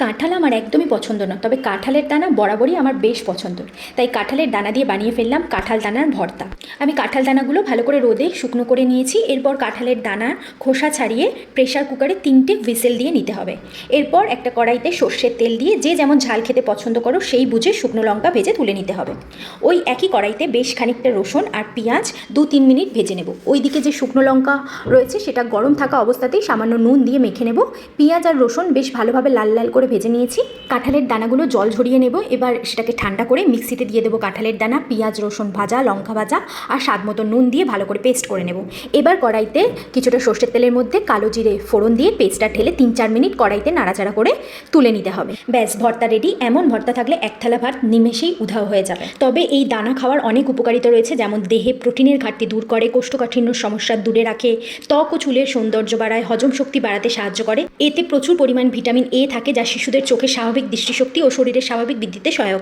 কাঁঠাল আমার একদমই পছন্দ না, তবে কাঁঠালের দানা বরাবরই আমার বেশ পছন্দ। তাই কাঁঠালের দানা দিয়ে বানিয়ে ফেললাম কাঁঠাল দানার ভর্তা। আমি কাঁঠাল দানাগুলো ভালো করে রোদে শুকনো করে নিয়েছি। এরপর কাঁঠালের দানার খোসা ছাড়িয়ে প্রেশার কুকারে 3টে হুইসেল দিয়ে নিতে হবে। এরপর একটা কড়াইতে সর্ষের তেল দিয়ে যে যেমন ঝাল খেতে পছন্দ করো সেই বুঝে শুকনো লঙ্কা ভেজে তুলে নিতে হবে। ওই একই কড়াইতে বেশ খানিকটা রসুন আর পেঁয়াজ 2-3 মিনিট ভেজে নেব। ওইদিকে যে শুকনো লঙ্কা রয়েছে সেটা গরম থাকা অবস্থাতেই সামান্য নুন দিয়ে মেখে নেব। পেঁয়াজ আর রসুন বেশ ভালোভাবে লাল লাল করে ভেজে নিয়েছি। কাঁঠালের দানাগুলো জল ঝরিয়ে নেব। এবার সেটাকে ঠান্ডা করে মিক্সিতে দিয়ে দেবো কাঁঠালের দানা, পেঁয়াজ রসুন ভাজা, লঙ্কা ভাজা আর স্বাদ মতো নুন দিয়ে ভালো করে পেস্ট করে নেব। এবার কড়াইতে কিছুটা সর্ষের তেলের মধ্যে কালো জিরে ফোড়ন দিয়ে পেস্টটা ঢেলে 3-4 মিনিট কড়াইতে নাড়াচাড়া করে তুলে নিতে হবে। ব্যাস, ভর্তা রেডি। এমন ভর্তা থাকলে এক থালা ভাত নিমেষেই উধাও হয়ে যাবে। তবে এই দানা খাওয়ার অনেক উপকারিতা রয়েছে, যেমন দেহে প্রোটিনের ঘাটতি দূর করে, কোষ্ঠকাঠিন্যর সমস্যা দূরে রাখে, ত্বক ও চুলের সৌন্দর্য বাড়ায়, হজম শক্তি বাড়াতে সাহায্য করে। এতে প্রচুর পরিমাণ ভিটামিন এ থাকে, যা শিশুদের চোখের স্বাভাবিক দৃষ্টিশক্তি ও শরীরের স্বাভাবিক বৃদ্ধিতে সহায়ক।